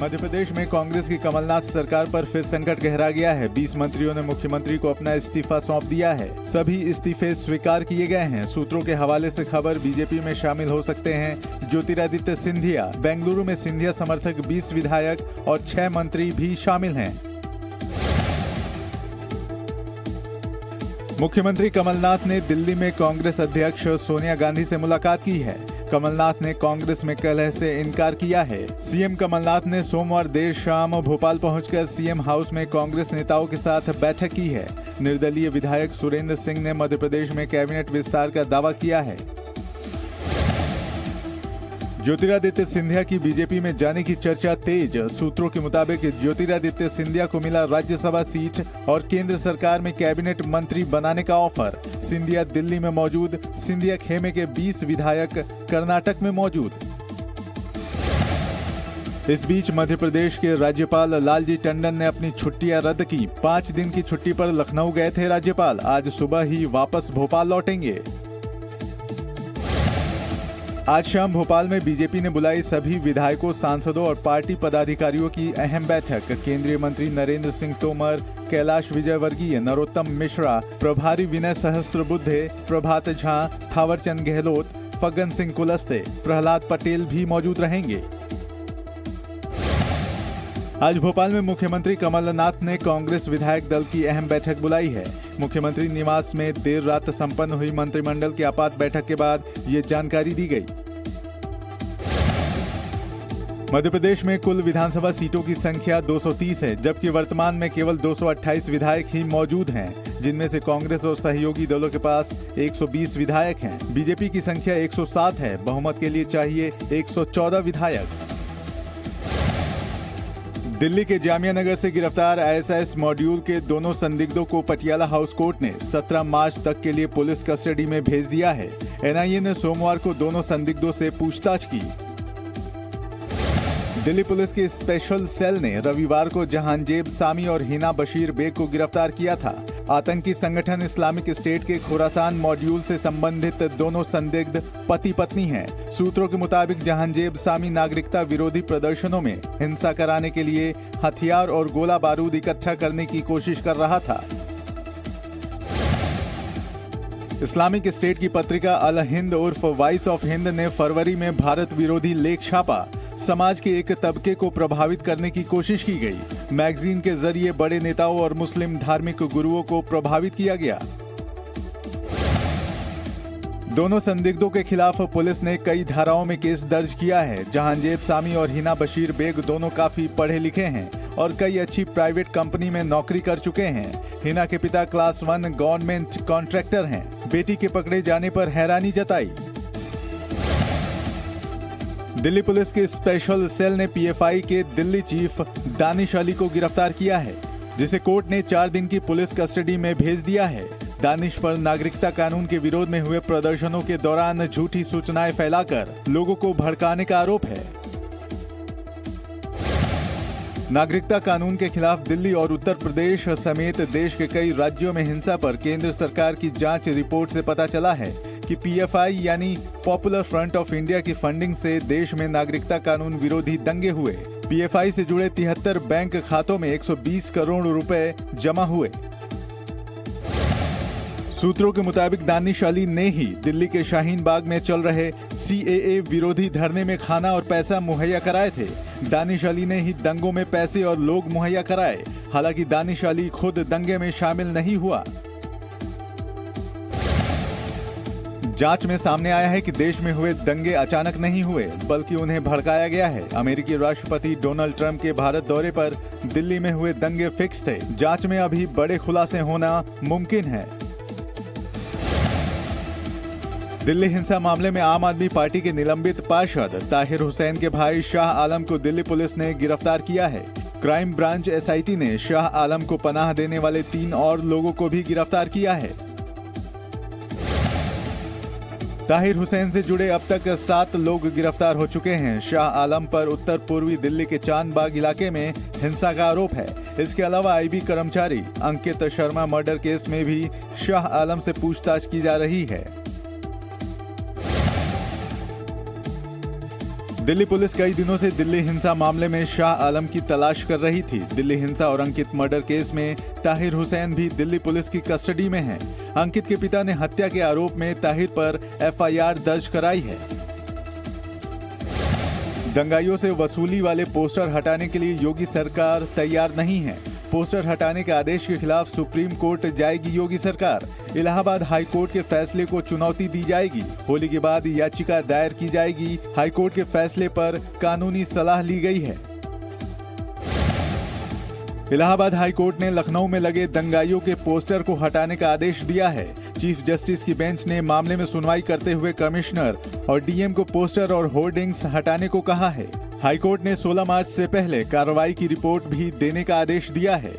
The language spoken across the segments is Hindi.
मध्य प्रदेश में कांग्रेस की कमलनाथ सरकार पर फिर संकट गहरा गया है। 20 मंत्रियों ने मुख्यमंत्री को अपना इस्तीफा सौंप दिया है। सभी इस्तीफे स्वीकार किए गए हैं। सूत्रों के हवाले से खबर बीजेपी में शामिल हो सकते हैं ज्योतिरादित्य सिंधिया। बेंगलुरु में सिंधिया समर्थक 20 विधायक और 6 मंत्री भी शामिल हैं। मुख्यमंत्री कमलनाथ ने दिल्ली में कांग्रेस अध्यक्ष सोनिया गांधी से मुलाकात की है। कमलनाथ ने कांग्रेस में कलह से इनकार किया है। सीएम कमलनाथ ने सोमवार देर शाम भोपाल पहुंचकर सीएम हाउस में कांग्रेस नेताओं के साथ बैठक की है। निर्दलीय विधायक सुरेंद्र सिंह ने मध्य प्रदेश में कैबिनेट विस्तार का दावा किया है। ज्योतिरादित्य सिंधिया की बीजेपी में जाने की चर्चा तेज। सूत्रों के मुताबिक ज्योतिरादित्य सिंधिया को मिला राज्यसभा सीट और केंद्र सरकार में कैबिनेट मंत्री बनाने का ऑफर। सिंधिया दिल्ली में मौजूद। सिंधिया खेमे के 20 विधायक कर्नाटक में मौजूद। इस बीच मध्य प्रदेश के राज्यपाल लालजी टंडन ने अपनी छुट्टियां रद्द की। 5 दिन की छुट्टी पर लखनऊ गए थे राज्यपाल। आज सुबह ही वापस भोपाल लौटेंगे। आज शाम भोपाल में बीजेपी ने बुलाई सभी विधायकों, सांसदों और पार्टी पदाधिकारियों की अहम बैठक। केंद्रीय मंत्री नरेंद्र सिंह तोमर, कैलाश विजयवर्गीय, नरोत्तम मिश्रा, प्रभारी विनय सहस्त्रबुद्धे, प्रभात झा, थावरचंद गहलोत, फग्गन सिंह कुलस्ते, प्रहलाद पटेल भी मौजूद रहेंगे। आज भोपाल में मुख्यमंत्री कमलनाथ ने कांग्रेस विधायक दल की अहम बैठक बुलाई है। मुख्यमंत्री निवास में देर रात संपन्न हुई मंत्रिमंडल की आपात बैठक के बाद ये जानकारी दी गई। मध्य प्रदेश में कुल विधानसभा सीटों की संख्या 230 है, जबकि वर्तमान में केवल 228 विधायक ही मौजूद हैं, जिनमें से कांग्रेस और सहयोगी दलों के पास 120 विधायक हैं। बीजेपी की संख्या 107 है। बहुमत के लिए चाहिए 114 विधायक। दिल्ली के जामिया नगर से गिरफ्तार आईएसआईएस मॉड्यूल के दोनों संदिग्धों को पटियाला हाउस कोर्ट ने 17 मार्च तक के लिए पुलिस कस्टडी में भेज दिया है। एनआईए ने सोमवार को दोनों संदिग्धों से पूछताछ की। दिल्ली पुलिस के स्पेशल सेल ने रविवार को जहांजेब सामी और हिना बशीर बेग को गिरफ्तार किया था। आतंकी संगठन इस्लामिक स्टेट के खुरासान मॉड्यूल से संबंधित दोनों संदिग्ध पति पत्नी हैं। सूत्रों के मुताबिक जहांजेब सामी नागरिकता विरोधी प्रदर्शनों में हिंसा कराने के लिए हथियार और गोला बारूद इकट्ठा करने की कोशिश कर रहा था। इस्लामिक स्टेट की पत्रिका अल हिंद उर्फ वॉइस ऑफ हिंद ने फरवरी में भारत विरोधी लेख छापा। समाज के एक तबके को प्रभावित करने की कोशिश की गई। मैगजीन के जरिए बड़े नेताओं और मुस्लिम धार्मिक गुरुओं को प्रभावित किया गया। दोनों संदिग्धों के खिलाफ पुलिस ने कई धाराओं में केस दर्ज किया है। जहांजेब सामी और हिना बशीर बेग दोनों काफी पढ़े लिखे हैं और कई अच्छी प्राइवेट कंपनी में नौकरी कर चुके हैं। हिना के पिता क्लास 1 गवर्नमेंट कॉन्ट्रैक्टर हैं। बेटी के पकड़े जाने पर हैरानी जताई। दिल्ली पुलिस के स्पेशल सेल ने पीएफआई के दिल्ली चीफ दानिश अली को गिरफ्तार किया है, जिसे कोर्ट ने 4 दिन की पुलिस कस्टडी में भेज दिया है। दानिश पर नागरिकता कानून के विरोध में हुए प्रदर्शनों के दौरान झूठी सूचनाएं फैलाकर लोगों को भड़काने का आरोप है। नागरिकता कानून के खिलाफ दिल्ली और उत्तर प्रदेश समेत देश के कई राज्यों में हिंसा पर केंद्र सरकार की जांच रिपोर्ट से पता चला है कि पीएफआई यानी पॉपुलर फ्रंट ऑफ इंडिया की फंडिंग से देश में नागरिकता कानून विरोधी दंगे हुए। पीएफआई से जुड़े 73 बैंक खातों में 120 करोड़ रुपए जमा हुए। सूत्रों के मुताबिक दानिश अली ने ही दिल्ली के शाहीन बाग में चल रहे सीएए विरोधी धरने में खाना और पैसा मुहैया कराए थे। दानिश अली ने ही दंगों में पैसे और लोग मुहैया कराए। हालांकि दानिश अली खुद दंगे में शामिल नहीं हुआ। जांच में सामने आया है कि देश में हुए दंगे अचानक नहीं हुए, बल्कि उन्हें भड़काया गया है। अमेरिकी राष्ट्रपति डोनाल्ड ट्रंप के भारत दौरे पर दिल्ली में हुए दंगे फिक्स थे। जांच में अभी बड़े खुलासे होना मुमकिन है। दिल्ली हिंसा मामले में आम आदमी पार्टी के निलंबित पार्षद ताहिर हुसैन के भाई शाह आलम को दिल्ली पुलिस ने गिरफ्तार किया है। क्राइम ब्रांच एसआईटी ने शाह आलम को पनाह देने वाले 3 और लोगों को भी गिरफ्तार किया है। ताहिर हुसैन से जुड़े अब तक 7 लोग गिरफ्तार हो चुके हैं। शाह आलम पर उत्तर पूर्वी दिल्ली के चांदबाग इलाके में हिंसा का आरोप है। इसके अलावा आईबी कर्मचारी अंकित शर्मा मर्डर केस में भी शाह आलम से पूछताछ की जा रही है। दिल्ली पुलिस कई दिनों से दिल्ली हिंसा मामले में शाह आलम की तलाश कर रही थी। दिल्ली हिंसा और अंकित मर्डर केस में ताहिर हुसैन भी दिल्ली पुलिस की कस्टडी में हैं। अंकित के पिता ने हत्या के आरोप में ताहिर पर एफआईआर दर्ज कराई है। दंगाइयों से वसूली वाले पोस्टर हटाने के लिए योगी सरकार तैयार नहीं है। पोस्टर हटाने के आदेश के खिलाफ सुप्रीम कोर्ट जाएगी योगी सरकार। इलाहाबाद हाई कोर्ट के फैसले को चुनौती दी जाएगी। होली के बाद याचिका दायर की जाएगी। हाई कोर्ट के फैसले पर कानूनी सलाह ली गई है। इलाहाबाद हाई कोर्ट ने लखनऊ में लगे दंगाइयों के पोस्टर को हटाने का आदेश दिया है। चीफ जस्टिस की बेंच ने मामले में सुनवाई करते हुए कमिश्नर और डीएम को पोस्टर और होर्डिंग्स हटाने को कहा है। हाईकोर्ट ने 16 मार्च से पहले कार्रवाई की रिपोर्ट भी देने का आदेश दिया है।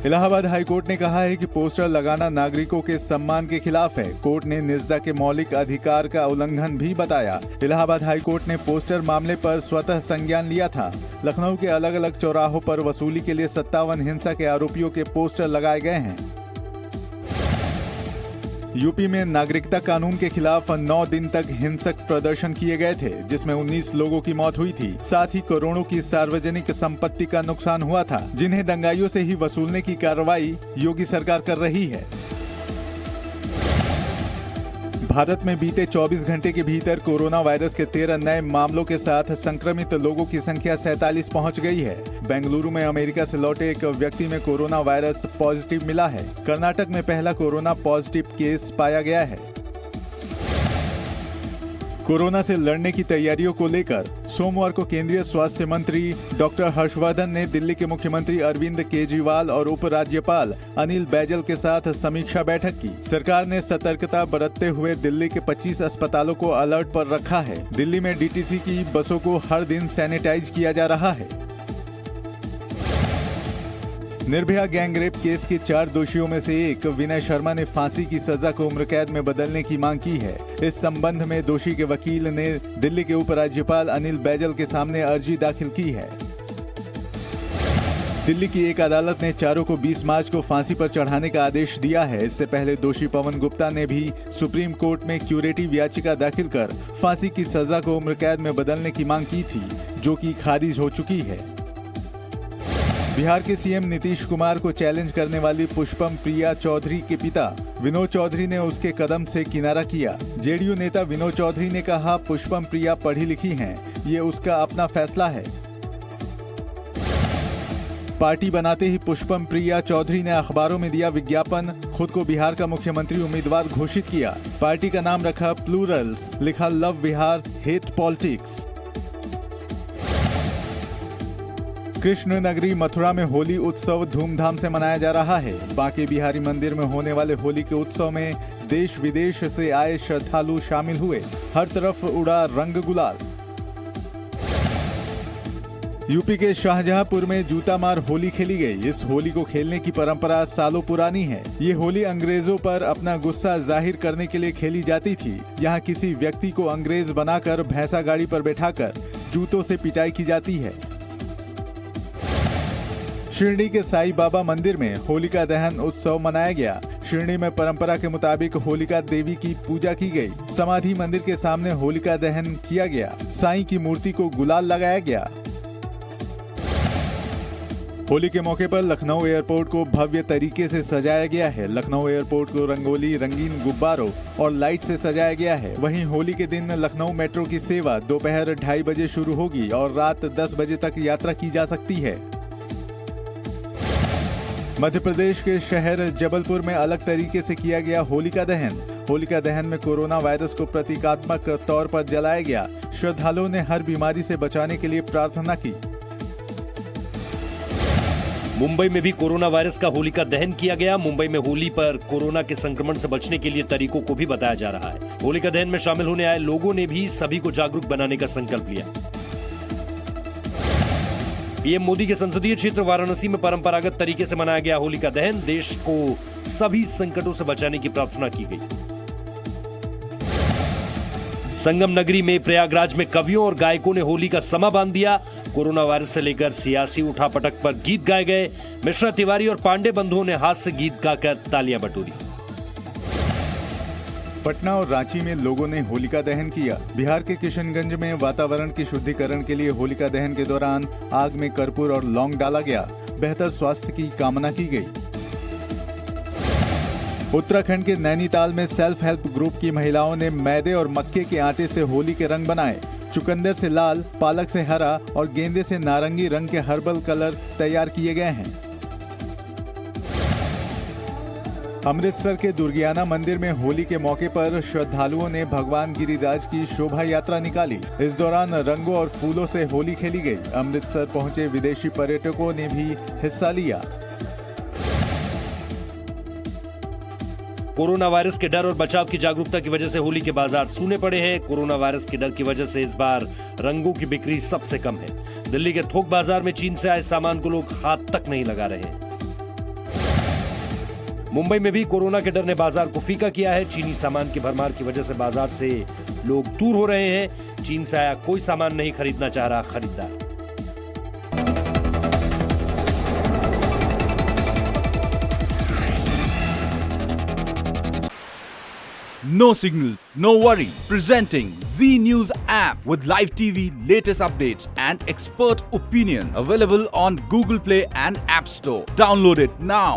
इलाहाबाद हाईकोर्ट ने कहा है कि पोस्टर लगाना नागरिकों के सम्मान के खिलाफ है। कोर्ट ने निजदा के मौलिक अधिकार का उल्लंघन भी बताया। इलाहाबाद हाईकोर्ट ने पोस्टर मामले पर स्वतः संज्ञान लिया था। लखनऊ के अलग अलग चौराहों पर वसूली के लिए 57 हिंसा के आरोपियों के पोस्टर लगाए गए हैं। यूपी में नागरिकता कानून के खिलाफ 9 दिन तक हिंसक प्रदर्शन किए गए थे, जिसमें 19 लोगों की मौत हुई थी। साथ ही करोड़ों की सार्वजनिक संपत्ति का नुकसान हुआ था, जिन्हें दंगाइयों से ही वसूलने की कार्रवाई योगी सरकार कर रही है। भारत में बीते 24 घंटे के भीतर कोरोना वायरस के 13 नए मामलों के साथ संक्रमित लोगों की संख्या 47 पहुंच गई है। बेंगलुरु में अमेरिका से लौटे एक व्यक्ति में कोरोना वायरस पॉजिटिव मिला है। कर्नाटक में पहला कोरोना पॉजिटिव केस पाया गया है। कोरोना से लड़ने की तैयारियों को लेकर सोमवार को केंद्रीय स्वास्थ्य मंत्री डॉक्टर हर्षवर्धन ने दिल्ली के मुख्यमंत्री अरविंद केजरीवाल और उपराज्यपाल अनिल बैजल के साथ समीक्षा बैठक की। सरकार ने सतर्कता बरतते हुए दिल्ली के 25 अस्पतालों को अलर्ट पर रखा है। दिल्ली में डीटीसी की बसों को हर दिन सैनिटाइज किया जा रहा है। निर्भया गैंगरेप केस के 4 दोषियों में से एक विनय शर्मा ने फांसी की सजा को उम्र कैद में बदलने की मांग की है। इस संबंध में दोषी के वकील ने दिल्ली के उपराज्यपाल अनिल बैजल के सामने अर्जी दाखिल की है। दिल्ली की एक अदालत ने चारों को 20 मार्च को फांसी पर चढ़ाने का आदेश दिया है। इससे पहले दोषी पवन गुप्ता ने भी सुप्रीम कोर्ट में क्यूरेटिव याचिका दाखिल कर फांसी की सजा को उम्र कैद में बदलने की मांग की थी, जो कि खारिज हो चुकी है। बिहार के सीएम नीतीश कुमार को चैलेंज करने वाली पुष्पम प्रिया चौधरी के पिता विनोद चौधरी ने उसके कदम से किनारा किया। जेडीयू नेता विनोद चौधरी ने कहा, पुष्पम प्रिया पढ़ी लिखी हैं, ये उसका अपना फैसला है। पार्टी बनाते ही पुष्पम प्रिया चौधरी ने अखबारों में दिया विज्ञापन, खुद को बिहार का मुख्यमंत्री उम्मीदवार घोषित किया। पार्टी का नाम रखा प्लूरल्स, लिखा love Bihar hate politics. Krishna नगरी मथुरा में होली उत्सव धूमधाम से मनाया जा रहा है। बांके बिहारी मंदिर में होने वाले होली के उत्सव में देश विदेश से आए श्रद्धालु शामिल हुए। हर तरफ उड़ा रंग गुलाल। यूपी के शाहजहांपुर में जूता मार होली खेली गई। इस होली को खेलने की परंपरा सालों पुरानी है। ये होली अंग्रेजों पर अपना गुस्सा जाहिर करने के लिए खेली जाती थी। यहाँ किसी व्यक्ति को अंग्रेज बनाकर भैंसा गाड़ी पर बैठाकर जूतों से पिटाई की जाती है। शिरडी के साईं बाबा मंदिर में होलिका दहन उत्सव मनाया गया। शिरडी में परंपरा के मुताबिक होलिका देवी की पूजा की गई। समाधि मंदिर के सामने होलिका दहन किया गया। साईं की मूर्ति को गुलाल लगाया गया। होली के मौके पर लखनऊ एयरपोर्ट को भव्य तरीके से सजाया गया है। लखनऊ एयरपोर्ट को रंगोली, रंगीन गुब्बारों और लाइट से सजाया गया है। वहीं होली के दिन लखनऊ मेट्रो की सेवा दोपहर 2:30 बजे शुरू होगी और रात 10 बजे तक यात्रा की जा सकती है। मध्य प्रदेश के शहर जबलपुर में अलग तरीके से किया गया होलिका दहन। होलिका दहन में कोरोना वायरस को प्रतीकात्मक तौर पर जलाया गया। श्रद्धालुओं ने हर बीमारी से बचाने के लिए प्रार्थना की। मुंबई में भी कोरोना वायरस का होलिका दहन किया गया। मुंबई में होली पर कोरोना के संक्रमण से बचने के लिए तरीकों को भी बताया जा रहा है। होलिका दहन में शामिल होने आए लोगों ने भी सभी को जागरूक बनाने का संकल्प लिया। पीएम मोदी के संसदीय क्षेत्र वाराणसी में परंपरागत तरीके से मनाया गया होलिका दहन। देश को सभी संकटों से बचाने की प्रार्थना की गई। संगम नगरी में प्रयागराज में कवियों और गायकों ने होली का समा बांध दिया। कोरोना वायरस से लेकर सियासी उठापटक पर गीत गाए गए। मिश्रा, तिवारी और पांडे बंधुओं ने हास्य गीत गाकर तालियां बटोरी। पटना और रांची में लोगों ने होलिका दहन किया। बिहार के किशनगंज में वातावरण की शुद्धिकरण के लिए होलिका दहन के दौरान आग में कर्पूर और लौंग डाला गया। बेहतर स्वास्थ्य की कामना की गई। उत्तराखंड के नैनीताल में सेल्फ हेल्प ग्रुप की महिलाओं ने मैदे और मक्के के आटे से होली के रंग बनाए। चुकंदर से लाल, पालक से हरा और गेंदे से नारंगी रंग के हर्बल कलर तैयार किए गए हैं। अमृतसर के दुर्गियाना मंदिर में होली के मौके पर श्रद्धालुओं ने भगवान गिरिराज की शोभा यात्रा निकाली। इस दौरान रंगों और फूलों से होली खेली गई। अमृतसर पहुंचे विदेशी पर्यटकों ने भी हिस्सा लिया। कोरोना वायरस के डर और बचाव की जागरूकता की वजह से होली के बाजार सूने पड़े हैं। कोरोना वायरस के डर की वजह से इस बार रंगों की बिक्री सबसे कम है। दिल्ली के थोक बाजार में चीन से आए सामान को लोग हाथ तक नहीं लगा रहे हैं। मुंबई में भी कोरोना के डर ने बाजार को फीका किया है। चीनी सामान की भरमार की वजह से बाजार से लोग दूर हो रहे हैं। चीन से आया कोई सामान नहीं खरीदना चाह रहा खरीदार। No signal, no worry. Presenting Z News app with live TV, latest updates and expert opinion. Available on Google Play and App Store. Download it now.